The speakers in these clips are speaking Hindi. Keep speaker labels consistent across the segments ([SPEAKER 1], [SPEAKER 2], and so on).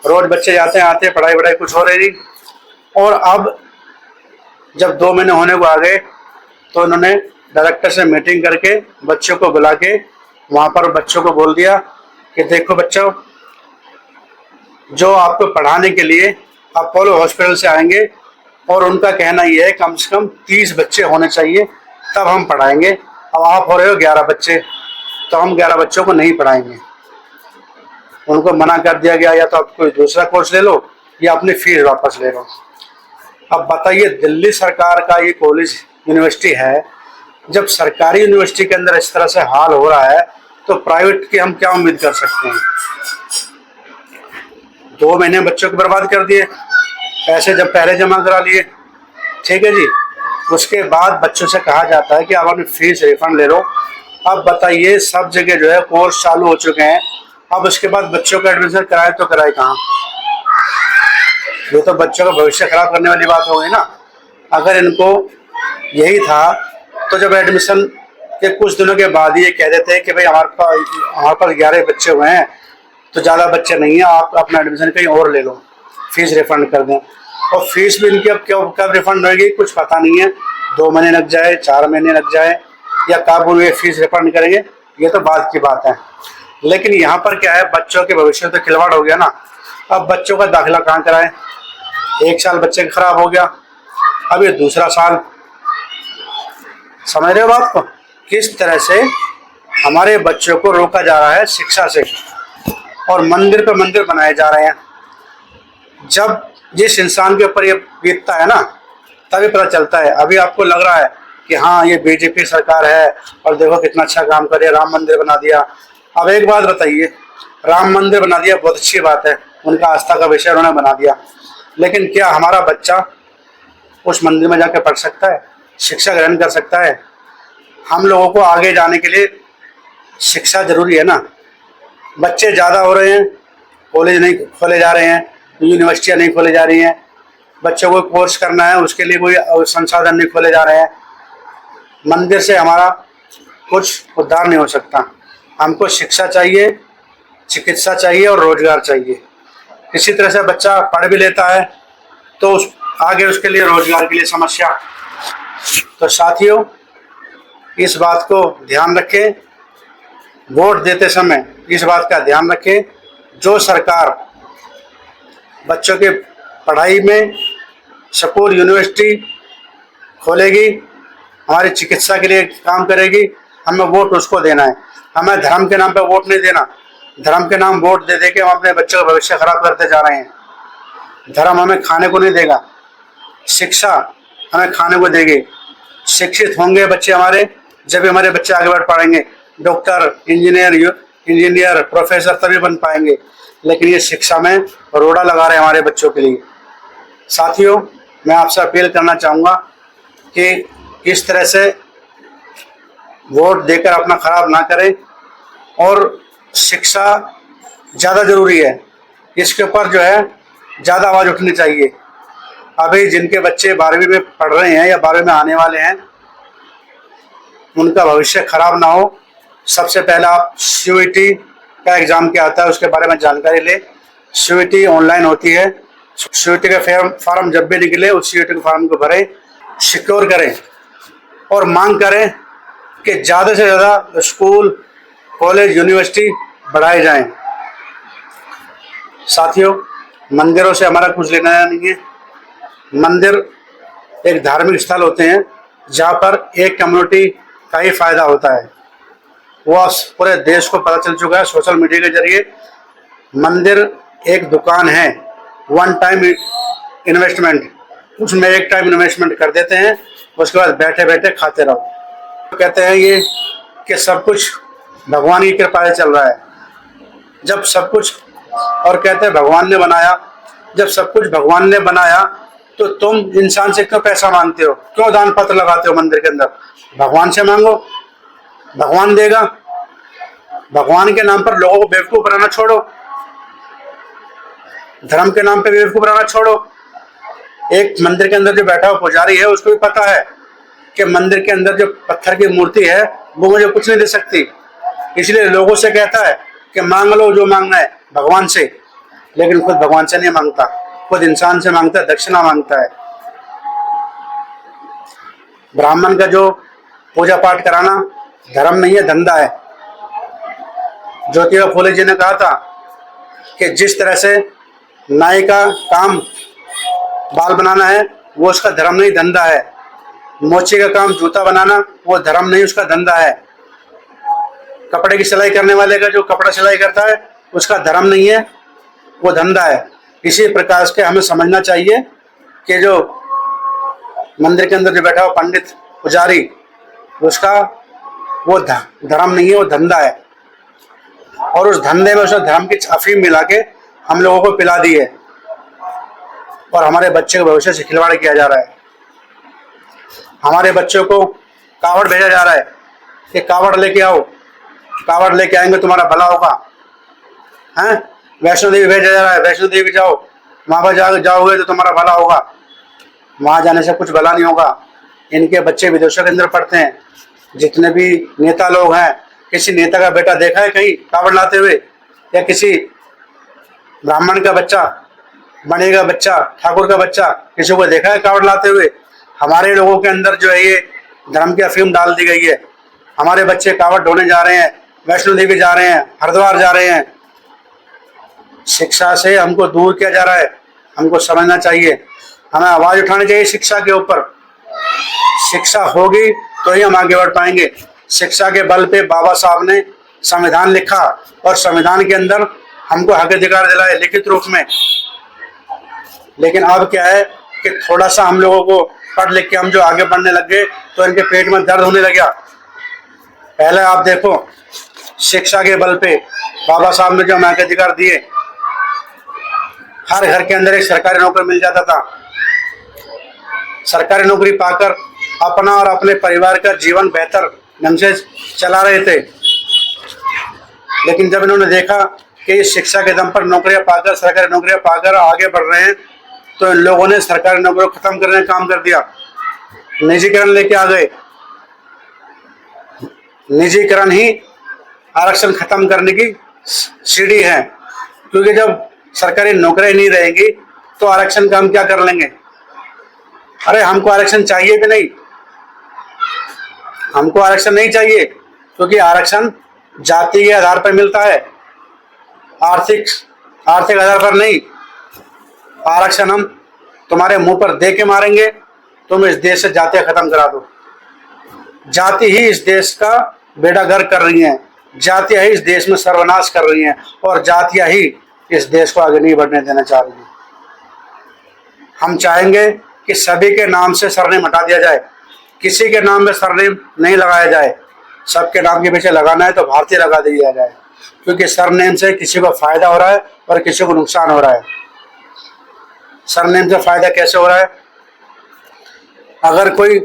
[SPEAKER 1] रोज बच्चे जाते हैं आते हैं, पढ़ाई वढ़ाई कुछ हो रही नहीं। और अब जब 2 महीने होने को आ गए तो उन्होंने डायरेक्टर से मीटिंग करके बच्चों को बुला के वहाँ पर बच्चों को बोल दिया कि देखो बच्चों, जो आपको पढ़ाने के लिए अपोलो हॉस्पिटल से आएंगे और उनका कहना ये है कम से कम 30 बच्चे होने चाहिए तब हम पढ़ाएंगे। अब आप हो रहे हो 11 बच्चे, तो हम 11 बच्चों को नहीं पढ़ाएंगे। उनको मना कर दिया गया, या तो आप कोई दूसरा कोर्स ले लो या अपनी फीस वापस ले लो। अब बताइए, दिल्ली सरकार का ये कॉलेज यूनिवर्सिटी है, जब सरकारी यूनिवर्सिटी के अंदर इस तरह से हाल हो रहा है तो प्राइवेट की हम क्या उम्मीद कर सकते हैं। 2 महीने बच्चों को बर्बाद कर दिए, पैसे जब पहले जमा करा लिए, ठीक है जी, उसके बाद बच्चों से कहा जाता है कि आप अपनी फीस रिफंड ले लो। अब बताइए, सब जगह जो है कोर्स चालू हो चुके हैं, अब उसके बाद बच्चों का एडमिशन कराए तो कराए कहाँ। ये तो बच्चों का भविष्य खराब करने वाली बात हो गई ना। अगर इनको यही था तो जब एडमिशन के कुछ दिनों के बाद ही ये कह देते हैं कि भाई हमारे पास 11 बच्चे हुए हैं तो ज़्यादा बच्चे नहीं है, आप अपना एडमिशन कहीं और ले लो, फीस रिफंड कर दें। और फीस भी इनकी अब कब रिफंड होगी कुछ पता नहीं है, 2 महीने लग जाए, 4 महीने लग जाए, या कब ये फीस रिफंड करेंगे, ये तो बाद की बात है। लेकिन यहाँ पर क्या है, बच्चों के भविष्य तो खिलवाड़ हो गया ना। अब बच्चों का दाखिला कहाँ कराएं, 1 साल बच्चे का खराब हो गया, अब ये दूसरा साल। समझ रहे हो बात को, किस तरह से हमारे बच्चों को रोका जा रहा है शिक्षा से, और मंदिर पे मंदिर बनाए जा रहे हैं। जब जिस इंसान के ऊपर ये बीतता है ना, तभी पता चलता है। अभी आपको लग रहा है कि हाँ ये बीजेपी सरकार है और देखो कितना अच्छा काम कर रही है, राम मंदिर बना दिया। अब एक बात बताइए, राम मंदिर बना दिया बहुत अच्छी बात है, उनका आस्था का विषय उन्होंने बना दिया, लेकिन क्या हमारा बच्चा उस मंदिर में जाकर पढ़ सकता है, शिक्षा ग्रहण कर सकता है? हम लोगों को आगे जाने के लिए शिक्षा जरूरी है ना। बच्चे ज़्यादा हो रहे हैं, कॉलेज नहीं खोले जा रहे हैं, यूनिवर्सिटियाँ नहीं खोले जा रही हैं, बच्चों को कोर्स करना है उसके लिए कोई संसाधन नहीं खोले जा रहे हैं। मंदिर से हमारा कुछ उद्धार नहीं हो सकता। हमको शिक्षा चाहिए, चिकित्सा चाहिए और रोजगार चाहिए। इसी तरह से बच्चा पढ़ भी लेता है तो आगे उसके लिए रोजगार के लिए समस्या। तो साथियों, इस बात को ध्यान रखें, वोट देते समय इस बात का ध्यान रखें, जो सरकार बच्चों के पढ़ाई में स्कूल यूनिवर्सिटी खोलेगी, हमारी चिकित्सा के लिए काम करेगी, हमें वोट उसको देना है। हमें धर्म के नाम पे वोट नहीं देना। धर्म के नाम वोट दे दे के हम अपने बच्चों का भविष्य खराब करते जा रहे हैं। धर्म हमें खाने को नहीं देगा, शिक्षा हमें खाने को देगी। शिक्षित होंगे बच्चे हमारे, जब हमारे बच्चे आगे बढ़ पाएंगे, डॉक्टर, इंजीनियर, प्रोफेसर तभी बन पाएंगे। लेकिन ये शिक्षा में रोड़ा लगा रहे हैं हमारे बच्चों के लिए। साथियों, मैं आपसे अपील करना चाहूँगा कि इस तरह से वोट देकर अपना खराब ना करें, और शिक्षा ज़्यादा ज़रूरी है, इसके ऊपर जो है ज़्यादा आवाज़ उठनी चाहिए। अभी जिनके बच्चे 12वीं में पढ़ रहे हैं या 12वीं में आने वाले हैं, उनका भविष्य खराब ना हो, सबसे पहले आप CUET का एग्ज़ाम क्या आता है उसके बारे में जानकारी लें। CUET ऑनलाइन होती है। CUET का फॉर्म जब भी निकले उस CUET के फॉर्म को भरें, सिक्योर करें और मांग करें कि ज़्यादा से ज़्यादा स्कूल, कॉलेज, यूनिवर्सिटी बढ़ाए जाएं। साथियों, मंदिरों से हमारा कुछ लेना नहीं है। मंदिर एक धार्मिक स्थल होते हैं जहाँ पर एक कम्युनिटी का ही फायदा होता है। वो पूरे देश को पता चल चुका है सोशल मीडिया के जरिए। मंदिर एक दुकान है, वन टाइम इन्वेस्टमेंट, उसमें एक टाइम इन्वेस्टमेंट कर देते हैं, उसके बाद बैठे बैठे खाते रहो। तो कहते हैं ये कि सब कुछ भगवान की कृपा से चल रहा है। जब सब कुछ, और कहते हैं भगवान ने बनाया, जब सब कुछ भगवान ने बनाया तो तुम इंसान से क्यों पैसा मांगते हो, क्यों दान पत्र लगाते हो मंदिर के अंदर? भगवान से मांगो, भगवान देगा। भगवान के नाम पर लोगों को बेवकूफ बनाना छोड़ो, धर्म के नाम पे बेवकूफ बनाना छोड़ो। एक मंदिर के अंदर जो बैठा हुआ पुजारी है उसको भी पता है कि मंदिर के अंदर जो पत्थर की मूर्ति है वो मुझे कुछ नहीं दे सकती, इसलिए लोगों से कहता है कि मांग लो जो मांगना है भगवान से। लेकिन खुद भगवान से नहीं मांगता, खुद इंसान से मांगता है, दक्षिणा मांगता है। ब्राह्मण का जो पूजा पाठ कराना धर्म नहीं है, धंधा है। ज्योतिबा फूले जी ने कहा था कि जिस तरह से नाई का काम बाल बनाना है वो उसका धर्म नहीं, धंधा है। मोची का काम जूता बनाना वो धर्म नहीं, उसका धंधा है। कपड़े की सिलाई करने वाले का जो कपड़ा सिलाई करता है उसका धर्म नहीं है, वो धंधा है। इसी प्रकार से हमें समझना चाहिए कि जो मंदिर के अंदर जो बैठा हुआ पंडित पुजारी, उसका वो धर्म नहीं है, वो धंधा है। और उस धंधे में उसने धर्म की अफीम मिला के हम लोगों को पिला दी है और हमारे बच्चे के भविष्य से खिलवाड़ किया जा रहा है। हमारे बच्चों को कावड़ भेजा जा रहा है कि कावड़ लेके आओ, कावड़ लेके आएंगे तुम्हारा भला होगा, हैं। वैष्णो देवी भेजा जा रहा है, वैष्णो देवी जाओ, वहां पर जाओगे तो तुम्हारा भला होगा। वहां जाने से कुछ भला नहीं होगा। इनके बच्चे विदेशों के अंदर पढ़ते हैं। जितने भी नेता लोग हैं, किसी नेता का बेटा देखा है कहीं कावड़ लाते हुए? या किसी ब्राह्मण का बच्चा, बने का बच्चा, ठाकुर का बच्चा, किसी को देखा है कावड़ लाते हुए? हमारे लोगों के अंदर जो है ये धर्म की अफीम डाल दी गई है। हमारे बच्चे कावड़ ढोने जा रहे हैं, वैष्णो देवी जा रहे हैं, हरिद्वार जा रहे हैं। शिक्षा से हमको दूर किया जा रहा है। हमको समझना चाहिए, हमें आवाज उठानी चाहिए शिक्षा के ऊपर। शिक्षा होगी तो ही हम आगे बढ़ पाएंगे। शिक्षा के बल पे बाबा साहब ने संविधान लिखा और संविधान के अंदर हमको हक अधिकार दिलाए लिखित रूप में। लेकिन अब क्या है कि थोड़ा सा हम लोगों को पढ़ लिख के हम जो आगे बढ़ने लग गए तो इनके पेट में दर्द होने लग गया। पहले आप देखो, शिक्षा के बल पे बाबा साहब ने जो हमें हक अधिकार दिए, हर घर के अंदर एक सरकारी नौकरी मिल जाता था। सरकारी नौकरी पाकर अपना और अपने परिवार का जीवन बेहतर ढंग से चला रहे थे। लेकिन जब इन्होंने देखा कि इस शिक्षा के दम पर नौकरियां पाकर, सरकारी नौकरियां पाकर आगे बढ़ रहे हैं, तो इन लोगों ने सरकारी नौकरियों को खत्म करने का काम कर दिया। निजीकरण लेके आ गए। निजीकरण ही आरक्षण खत्म करने की सीढ़ी है, क्योंकि जब सरकारी नौकरियां नहीं रहेंगी तो आरक्षण का हम क्या कर लेंगे? अरे हमको आरक्षण चाहिए भी नहीं, हमको आरक्षण नहीं चाहिए, क्योंकि आरक्षण जाति के आधार पर मिलता है, आर्थिक आधार पर नहीं। आरक्षण हम तुम्हारे मुंह पर दे के मारेंगे, तुम इस देश से जातियां खत्म करा दो। जाति ही इस देश का बेड़ा गर्क कर रही हैं, जातियां ही इस देश में सर्वनाश कर रही हैं और जातियां ही इस देश को आगे नहीं बढ़ने देना चाह रही हैं। हम चाहेंगे कि सभी के नाम से सरनेम हटा दिया जाए, किसी के नाम में सरनेम नहीं लगाया जाए। सबके नाम के पीछे लगाना है तो भारतीय लगा दिया जाए, क्योंकि सरनेम से किसी को फायदा हो रहा है और किसी को नुकसान हो रहा है। सरनेम से फायदा कैसे हो रहा है? अगर कोई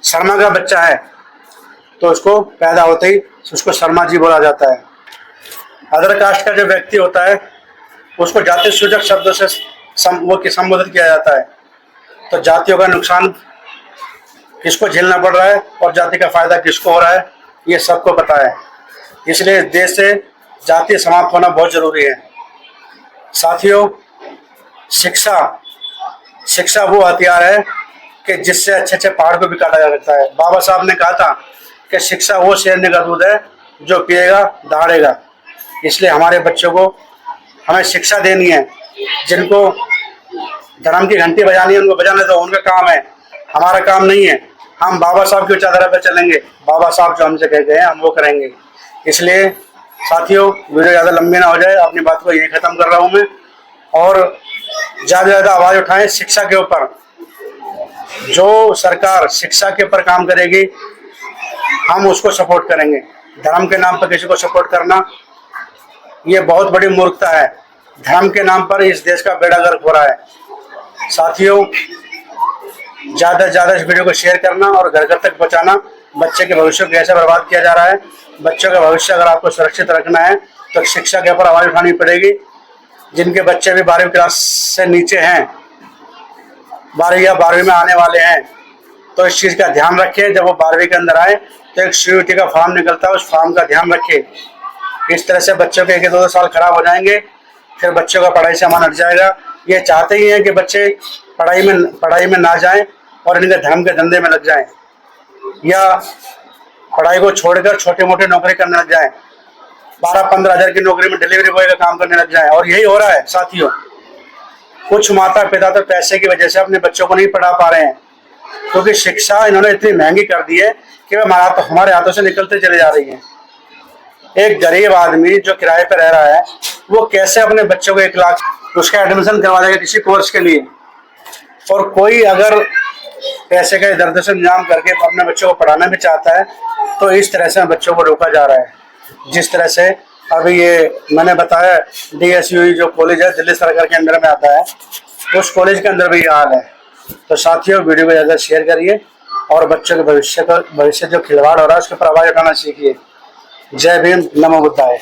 [SPEAKER 1] शर्मा का बच्चा है तो उसको पैदा होते ही उसको शर्मा जी बोला जाता है। अदर कास्ट का जो व्यक्ति होता है उसको जाति सूचक शब्दों से संबोधित किया जाता है। तो जातियों का नुकसान किसको झेलना पड़ रहा है और जाति का फायदा किसको हो रहा है, ये सबको पता है। इसलिए देश से जाति समाप्त होना बहुत जरूरी है। साथियों, शिक्षा वो हथियार है कि जिससे अच्छे अच्छे पहाड़ को भी काटा जा सकता है। बाबा साहब ने कहा था कि शिक्षा वो शेरनी का दूध है जो पिएगा दहाड़ेगा। इसलिए हमारे बच्चों को हमें शिक्षा देनी है। जिनको धर्म की घंटी बजानी है उनको बजाने दो, उनका काम है, हमारा काम नहीं है। हम बाबा साहब की विचारधारा पर चलेंगे, बाबा साहब जो हमसे कह गए हैं हम वो करेंगे। इसलिए साथियों, वीडियो ज़्यादा लंबी ना हो जाए, अपनी बात को यही ख़त्म कर रहा हूँ मैं। और ज़्यादा से ज़्यादा आवाज़ उठाएं शिक्षा के ऊपर। जो सरकार शिक्षा के ऊपर काम करेगी हम उसको सपोर्ट करेंगे। धर्म के नाम पर किसी को सपोर्ट करना ये बहुत बड़ी मूर्खता है। धर्म के नाम पर इस देश का बेड़ा गर्क हो रहा है। साथियों, ज़्यादा से ज़्यादा इस वीडियो को शेयर करना और घर घर तक पहुँचाना। बच्चे के भविष्य को कैसे बर्बाद किया जा रहा है, बच्चों का भविष्य अगर आपको सुरक्षित रखना है तो शिक्षा के ऊपर आवाज़ उठानी पड़ेगी। जिनके बच्चे भी 12वीं क्लास से नीचे हैं, 12वीं या 12वीं में आने वाले हैं, तो इस चीज़ का ध्यान रखें। जब वो 12वीं के अंदर आए तो एक CUET का फॉर्म निकलता है, उस फॉर्म का ध्यान रखें। इस तरह से बच्चों के 1-2 साल खराब हो जाएंगे। फिर बच्चों का पढ़ाई से मन हट जाएगा। ये चाहते ही हैं कि बच्चे पढ़ाई में ना जाएं और इनके धर्म के धंधे में लग जाएं, या पढ़ाई को छोड़कर छोटे मोटे नौकरी करने लग जाएं, 12-15 हज़ार की नौकरी में डिलीवरी बॉय का काम करने लग जाएं। और यही हो रहा है साथियों। कुछ माता पिता तो पैसे की वजह से अपने बच्चों को नहीं पढ़ा पा रहे हैं, क्योंकि शिक्षा इन्होंने इतनी महंगी कर दी है कि वह हमारे हाथों से निकलते चले जा रही है। एक गरीब आदमी जो किराए पर रह रहा है, वो कैसे अपने बच्चों को 1 लाख उसका एडमिशन करवा देगा किसी कोर्स के लिए। और कोई अगर पैसे का इधर उधर से इंतजाम करके अपने बच्चों को पढ़ाना भी चाहता है, तो इस तरह से बच्चों को रोका जा रहा है। जिस तरह से अभी ये मैंने बताया, DSU जो कॉलेज है दिल्ली सरकार के अंदर में आता है, उस कॉलेज के अंदर भी ये हाल है। तो साथियों, वीडियो को ज़्यादा शेयर करिए और बच्चों के भविष्य जो खिलवाड़ हो रहा है उसके पर आवाज़ उठाना सीखिए। जय भीम, नमो बुद्धाय।